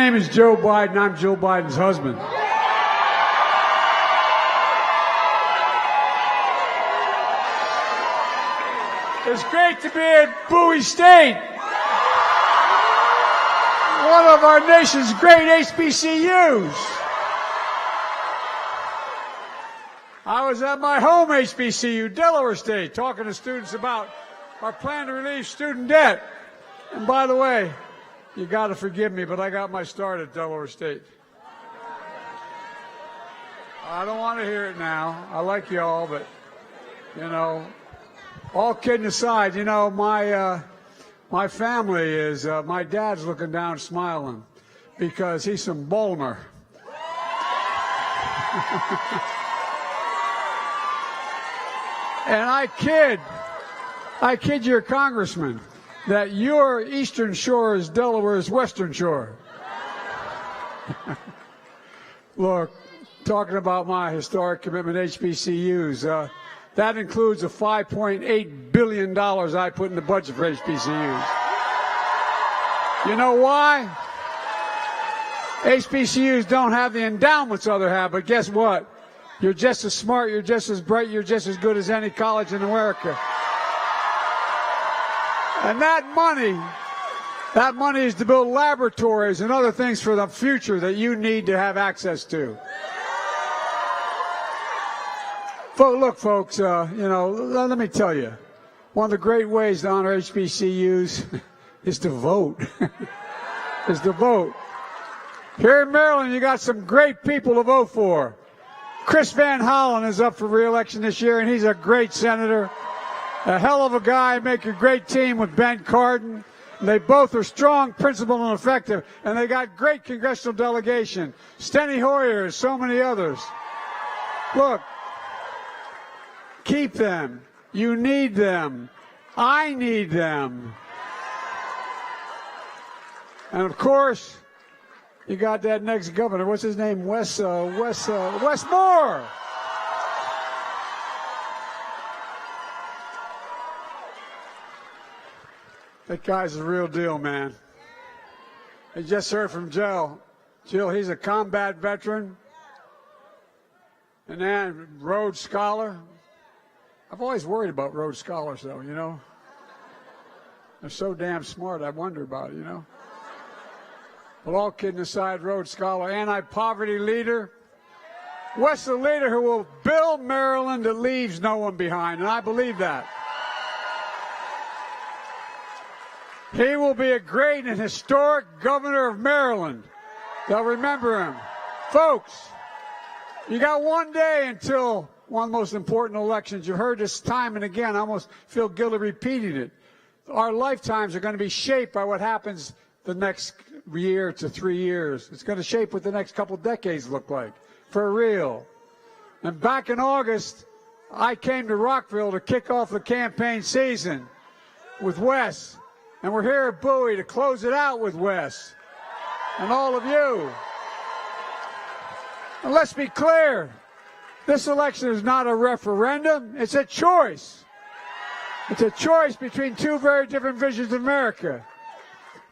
name is Joe Biden. I'm Joe Biden's husband. It's great to be at Bowie State, one of our nation's great HBCUs. I was at my home HBCU, Delaware State, talking to students about our plan to relieve student debt. And by the way, you got to forgive me, but I got my start at Delaware State. I don't want to hear it now. I like you all, but, you know, all kidding aside, you know, my family is, my dad's looking down smiling because he's from Baltimore. And I kid your congressman that your eastern shore is Delaware's western shore. Look, talking about my historic commitment to HBCUs, that includes the $5.8 billion I put in the budget for HBCUs. You know why? HBCUs don't have the endowments others have, but guess what? You're just as smart, you're just as bright, you're just as good as any college in America. And that money is to build laboratories and other things for the future that you need to have access to. Look, folks, you know, let me tell you, one of the great ways to honor HBCUs is to vote. Is to vote. Here in Maryland, you got some great people to vote for. Chris Van Hollen is up for re-election this year, and he's a great senator. A hell of a guy, make a great team with Ben Cardin. They both are strong, principled, and effective, and they got great congressional delegation. Steny Hoyer, so many others. Look, keep them. You need them. I need them. And of course, you got that next governor. What's his name? Wes Moore. That guy's the real deal, man. I just heard from Jill. Jill, he's a combat veteran. And then Rhodes Scholar. I've always worried about Rhodes Scholars, though, you know. They're so damn smart, I wonder about it, you know. But all kidding aside, Rhodes Scholar, anti-poverty leader. Wes, the leader who will build Maryland that leaves no one behind, and I believe that. He will be a great and historic governor of Maryland. They'll remember him. Folks, you got one day until one of the most important elections. You've heard this time and again. I almost feel guilty repeating it. Our lifetimes are going to be shaped by what happens the next year to 3 years. It's going to shape what the next couple decades look like, for real. And back in August, I came to Rockville to kick off the campaign season with Wes. And we're here at Bowie to close it out with Wes and all of you. And let's be clear, this election is not a referendum, it's a choice. It's a choice between two very different visions of America.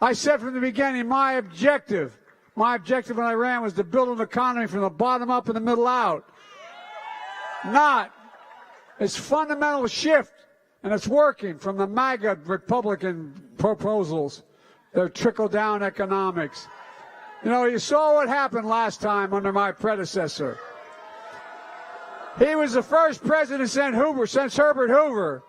I said from the beginning, my objective when I ran was to build an economy from the bottom up and the middle out. Not its fundamental shift. And it's working from the MAGA Republican proposals, their trickle-down economics. You know, you saw what happened last time under my predecessor. He was the first president since Herbert Hoover.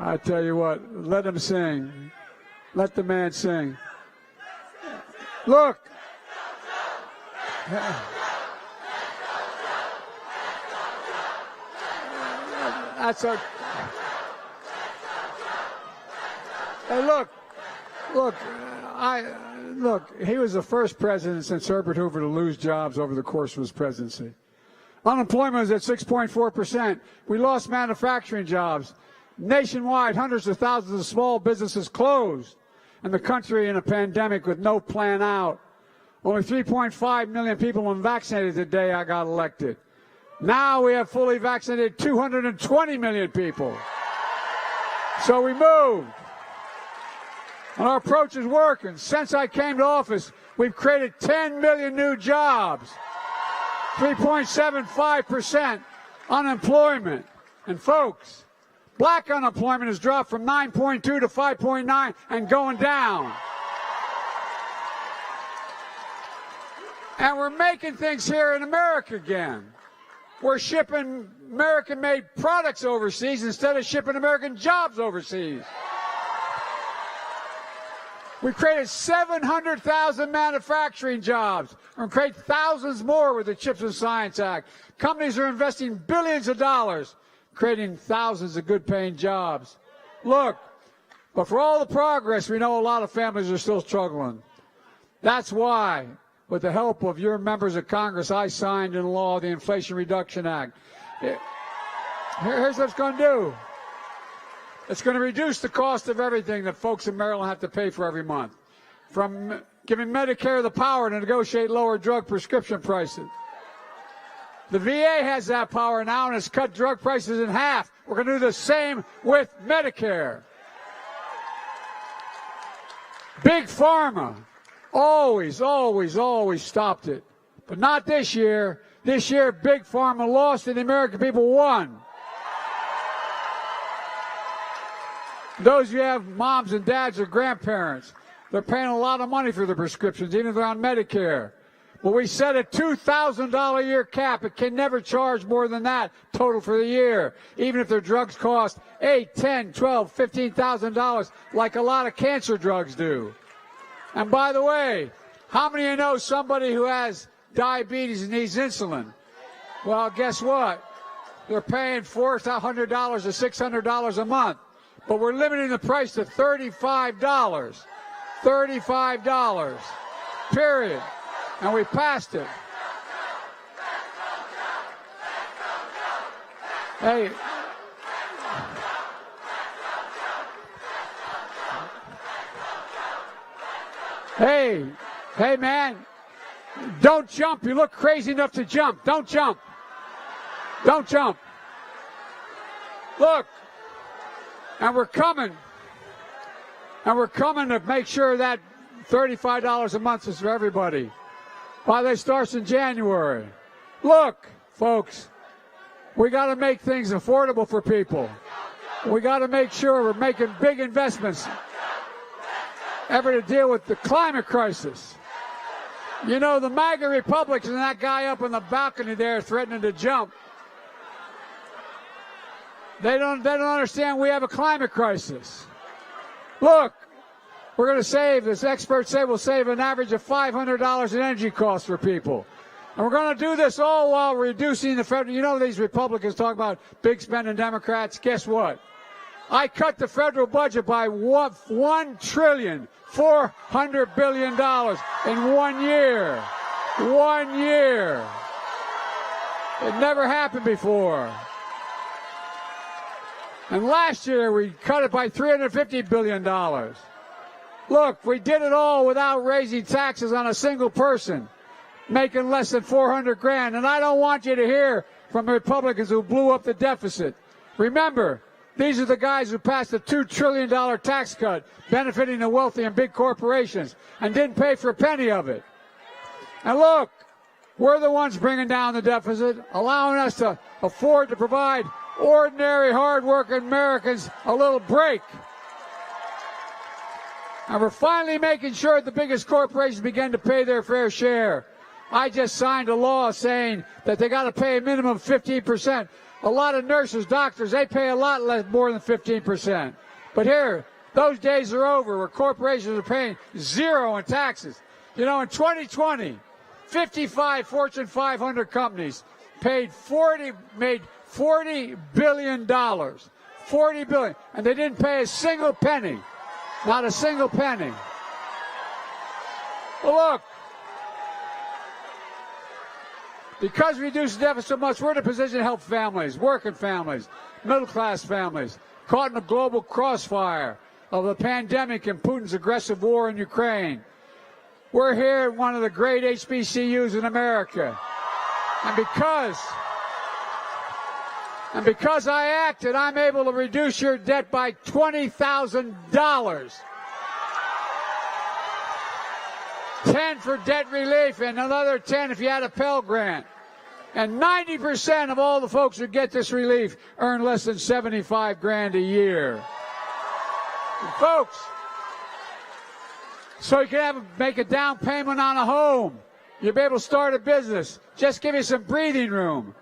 I tell you what, let him sing. Let the man sing. Look. That's our. Hey, look. He was the first president since Herbert Hoover to lose jobs over the course of his presidency. Unemployment was at 6.4%. We lost manufacturing jobs. Nationwide, hundreds of thousands of small businesses closed, and the country in a pandemic with no plan out. Only 3.5 million people unvaccinated the day I got elected. Now we have fully vaccinated 220 million people. So we moved. And our approach is working. Since I came to office, we've created 10 million new jobs, 3.75% unemployment. And folks, black unemployment has dropped from 9.2 to 5.9 and going down. And we're making things here in America again. We're shipping American-made products overseas instead of shipping American jobs overseas. We created 700,000 manufacturing jobs and create thousands more with the CHIPS and Science Act. Companies are investing billions of dollars, creating thousands of good-paying jobs. Look, but for all the progress, we know a lot of families are still struggling. That's why, with the help of your members of Congress, I signed into law the Inflation Reduction Act. Here's what it's going to do. It's going to reduce the cost of everything that folks in Maryland have to pay for every month, from giving Medicare the power to negotiate lower drug prescription prices. The VA has that power now and has cut drug prices in half. We're going to do the same with Medicare. Big Pharma always stopped it. But not this year. This year, Big Pharma lost and the American people won. Those who have moms and dads or grandparents, they're paying a lot of money for their prescriptions, even if they're on Medicare. Well, we set a $2,000 a year cap. It can never charge more than that total for the year, even if their drugs cost $8,000, $10,000, $12,000, $15,000, like a lot of cancer drugs do. And by the way, how many of you know somebody who has diabetes and needs insulin? Well, guess what? They're paying $400 to $600 a month. But we're limiting the price to $35. $35. Period. And we passed it. Hey. Hey, man. Don't jump. You look crazy enough to jump. Don't jump. Don't jump. Look. And we're coming to make sure that $35 a month is for everybody. By that starts in January. Look, folks, we got to make things affordable for people. We got to make sure we're making big investments ever to deal with the climate crisis. You know, the MAGA Republicans and that guy up on the balcony there threatening to jump. They don't understand we have a climate crisis. Look, we're going to save, as experts say, we'll save an average of $500 in energy costs for people. And we're going to do this all while reducing the federal. You know, these Republicans talk about big spending Democrats. Guess what? I cut the federal budget by $1.4 trillion in 1 year. 1 year. It never happened before. And last year, we cut it by $350 billion. Look, we did it all without raising taxes on a single person, making less than $400,000. And I don't want you to hear from Republicans who blew up the deficit. Remember, these are the guys who passed a $2 trillion tax cut, benefiting the wealthy and big corporations, and didn't pay for a penny of it. And look, we're the ones bringing down the deficit, allowing us to afford to provide ordinary, hard-working Americans a little break. And we're finally making sure the biggest corporations begin to pay their fair share. I just signed a law saying that they got to pay a minimum of 15%. A lot of nurses, doctors, they pay a lot less, more than 15%. But here, those days are over where corporations are paying zero in taxes. You know, in 2020, 55 Fortune 500 companies made $40 billion. $40 billion. And they didn't pay a single penny. Not a single penny. Well, look. Because we reduce the deficit so much, we're in a position to help families, working families, middle-class families, caught in a global crossfire of the pandemic and Putin's aggressive war in Ukraine. We're here at one of the great HBCUs in America. And because I acted, I'm able to reduce your debt by $20,000. 10 for debt relief, and another 10 if you had a Pell Grant. And 90% of all the folks who get this relief earn less than 75 grand a year. And folks, so you can make a down payment on a home. You'll be able to start a business. Just give you some breathing room.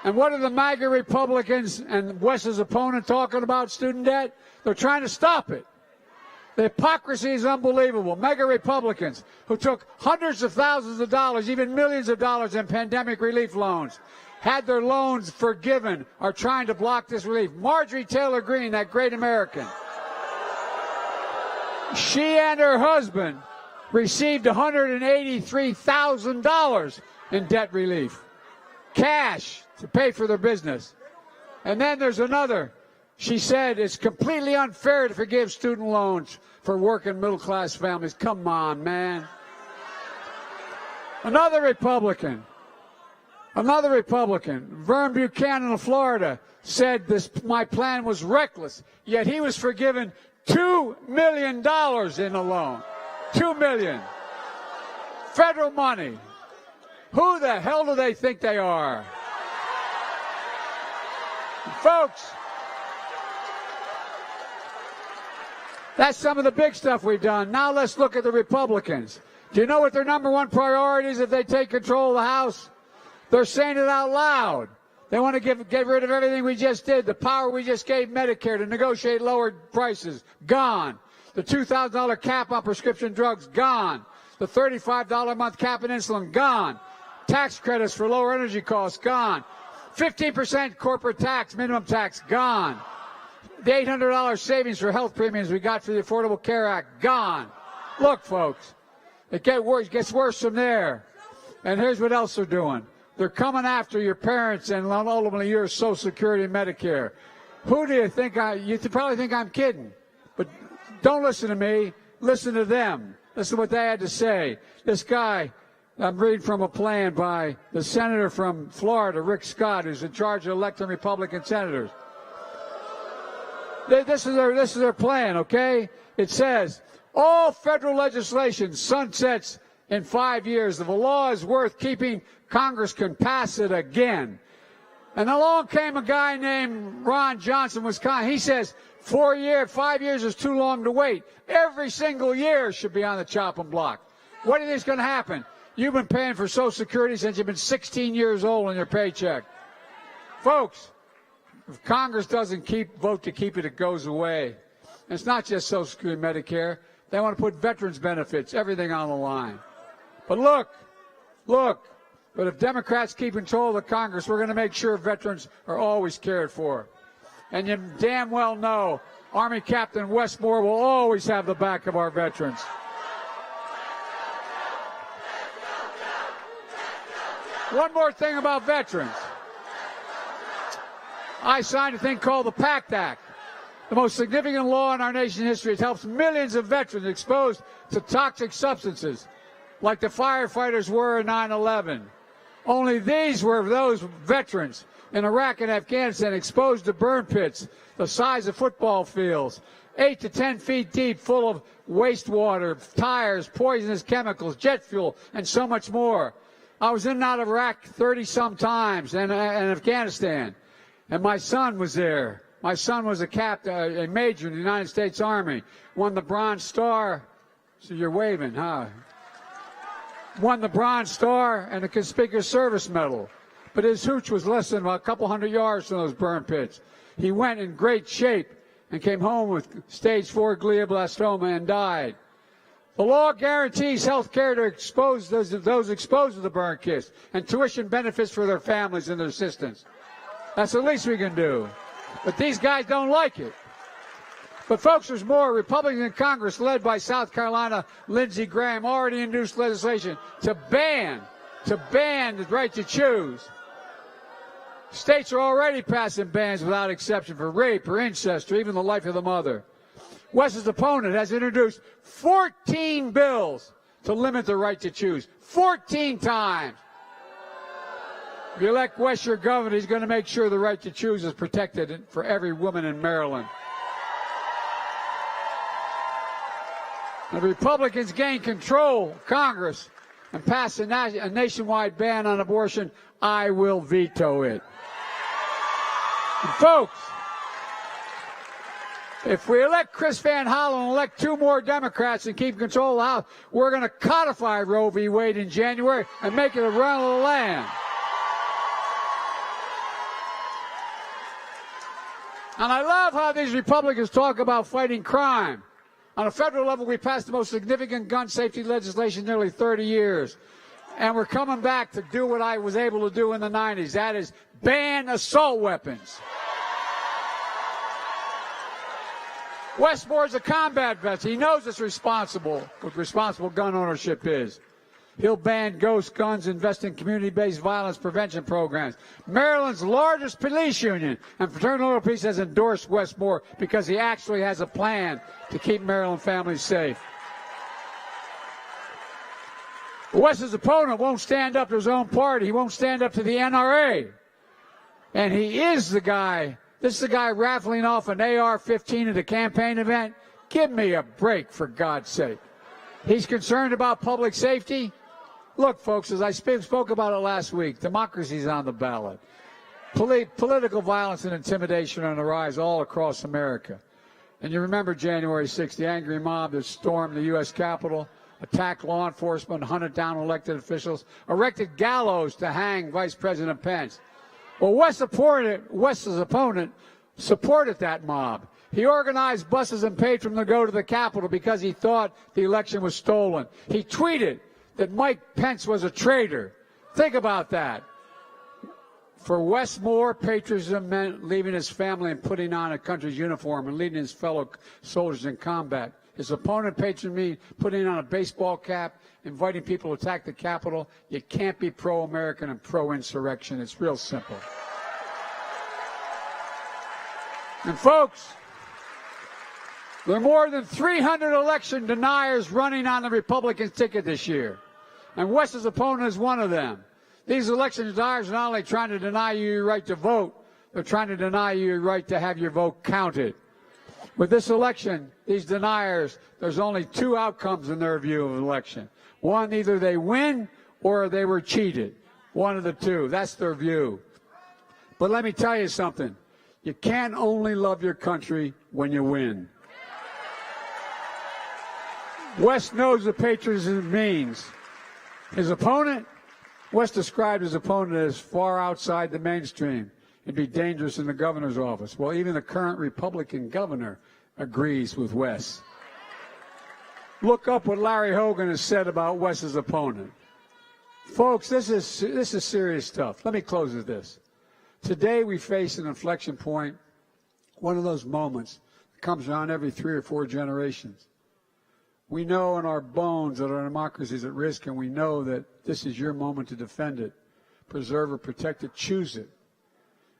And what are the MAGA Republicans and Wes's opponent talking about student debt? They're trying to stop it. The hypocrisy is unbelievable. MAGA Republicans who took hundreds of thousands of dollars, even millions of dollars in pandemic relief loans, had their loans forgiven, are trying to block this relief. Marjorie Taylor Greene, that great American, she and her husband received $183,000 in debt relief, cash to pay for their business. And then there's another. She said it's completely unfair to forgive student loans for working middle-class families. Come on, man. Another Republican, Vern Buchanan of Florida, said my plan was reckless, yet he was forgiven $2 million in a loan. $2 million. Federal money. Who the hell do they think they are? Folks, that's some of the big stuff we've done. Now let's look at the Republicans. Do you know what their number one priority is if they take control of the House? They're saying it out loud. They want to get rid of everything we just did. The power we just gave Medicare to negotiate lower prices, gone. The $2,000 cap on prescription drugs, gone. The $35 a month cap on insulin, gone. Tax credits for lower energy costs, gone. 15% corporate tax, minimum tax, gone. The $800 savings for health premiums we got for the Affordable Care Act, gone. Look, folks, it gets worse from there. And here's what else they're doing. They're coming after your parents and ultimately your Social Security and Medicare. Who do you think you probably think I'm kidding. But don't listen to me. Listen to them. Listen to what they had to say. This guy, I'm reading from a plan by the senator from Florida, Rick Scott, who's in charge of electing Republican senators. This is their plan, okay? It says, all federal legislation sunsets in 5 years. If a law is worth keeping, Congress can pass it again. And along came a guy named Ron Johnson, Wisconsin. He says 5 years is too long to wait. Every single year should be on the chopping block. What do you think is going to happen? You've been paying for Social Security since you've been 16 years old on your paycheck. Folks, if Congress doesn't vote to keep it, it goes away. And it's not just Social Security, Medicare. They want to put veterans benefits, everything on the line. But look, but if Democrats keep control of the Congress, we're going to make sure veterans are always cared for. And you damn well know Army Captain Westmore will always have the back of our veterans. One more thing about veterans. I signed a thing called the PACT Act, the most significant law in our nation's history. It helps millions of veterans exposed to toxic substances, like the firefighters were in 9/11. Only these were those veterans in Iraq and Afghanistan exposed to burn pits the size of football fields, 8 to 10 feet deep, full of wastewater, tires, poisonous chemicals, jet fuel, and so much more. I was in and out of Iraq 30-some times and Afghanistan, and my son was there. My son was a major in the United States Army, won the Bronze Star. So you're waving, huh? Won the Bronze Star and a Conspicuous Service Medal. But his hooch was less than a couple hundred yards from those burn pits. He went in great shape and came home with stage 4 glioblastoma and died. The law guarantees health care to those exposed to the burn pits and tuition benefits for their families and their assistants. That's the least we can do. But these guys don't like it. But, folks, there's more. Republicans in Congress, led by South Carolina Lindsey Graham, already introduced legislation to ban the right to choose. States are already passing bans without exception for rape or incest or even the life of the mother. Wes's opponent has introduced 14 bills to limit the right to choose. 14 times. If you elect Wes your governor, he's going to make sure the right to choose is protected for every woman in Maryland. The Republicans gain control of Congress and pass a nationwide ban on abortion, I will veto it. And folks, if we elect Chris Van Hollen and elect 2 more Democrats and keep control of the House, we're going to codify Roe v. Wade in January and make it a run of the land. And I love how these Republicans talk about fighting crime. On a federal level, we passed the most significant gun safety legislation in nearly 30 years. And we're coming back to do what I was able to do in the 90s. That is ban assault weapons. Wes Moore's a combat vet. He knows it's responsible, what responsible gun ownership is. He'll ban ghost guns, invest in community-based violence prevention programs. Maryland's largest police union and Fraternal Order of Peace has endorsed Wes Moore because he actually has a plan to keep Maryland families safe. Wes's opponent won't stand up to his own party. He won't stand up to the NRA. And he is the guy, this is the guy raffling off an AR-15 at a campaign event. Give me a break, for God's sake. He's concerned about public safety. Look, folks, as I spoke about it last week, democracy's on the ballot. Political violence and intimidation are on the rise all across America. And you remember January 6th, the angry mob that stormed the U.S. Capitol, attacked law enforcement, hunted down elected officials, erected gallows to hang Vice President Pence. Well, Wes's opponent supported that mob. He organized buses and paid for them to go to the Capitol because he thought the election was stolen. He tweeted that Mike Pence was a traitor. Think about that. For Wes Moore, patriotism meant leaving his family and putting on a country's uniform and leading his fellow soldiers in combat. His opponent, patriotism means putting on a baseball cap, inviting people to attack the Capitol. You can't be pro-American and pro-insurrection. It's real simple. And folks, there are more than 300 election deniers running on the Republican ticket this year. And Wes's opponent is one of them. These election deniers are not only trying to deny you your right to vote, they're trying to deny you your right to have your vote counted. With this election, these deniers, there's only 2 outcomes in their view of an election. One, either they win or they were cheated. One of the 2. That's their view. But let me tell you something. You can't only love your country when you win. Wes knows what patriotism means. His opponent, Wes described his opponent as far outside the mainstream. It'd be dangerous in the governor's office. Well, even the current Republican governor agrees with Wes. Look up what Larry Hogan has said about Wes's opponent. Folks, this is serious stuff. Let me close with this. Today we face an inflection point, one of those moments that comes around every 3 or 4 generations. We know in our bones that our democracy is at risk, and we know that this is your moment to defend it, preserve it, protect it, choose it.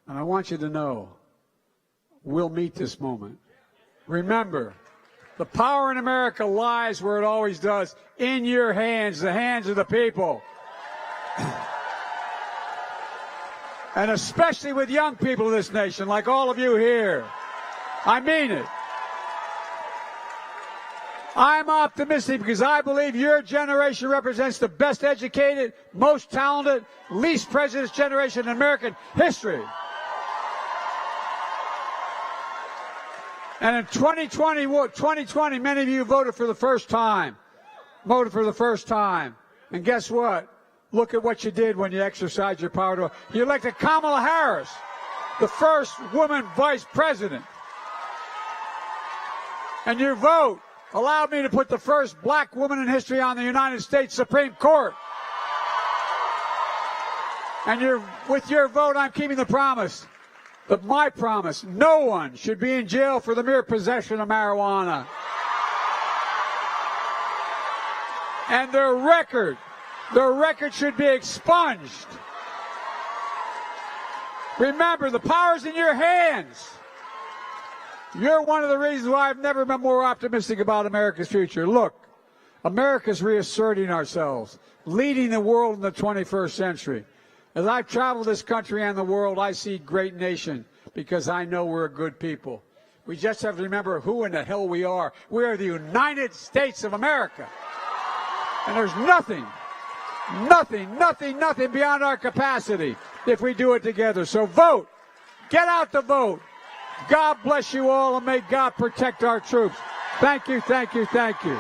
And I want you to know, we'll meet this moment. Remember, the power in America lies where it always does, in your hands, the hands of the people. And especially with young people of this nation, like all of you here. I mean it. I'm optimistic because I believe your generation represents the best educated, most talented, least prejudiced generation in American history. And in 2020, many of you voted for the first time. And guess what? Look at what you did when you exercised your power. You elected Kamala Harris, the first woman vice president. And your vote allowed me to put the first black woman in history on the United States Supreme Court. And with your vote, I'm keeping the promise. But my promise, no one should be in jail for the mere possession of marijuana. And their record should be expunged. Remember, the power's in your hands. You're one of the reasons why I've never been more optimistic about America's future. Look, America's reasserting ourselves, leading the world in the 21st century. As I've traveled this country and the world, I see great nation because I know we're a good people. We just have to remember who in the hell we are. We are the United States of America. And there's nothing beyond our capacity if we do it together. So vote. Get out to vote. God bless you all, and may God protect our troops. Thank you, thank you, thank you.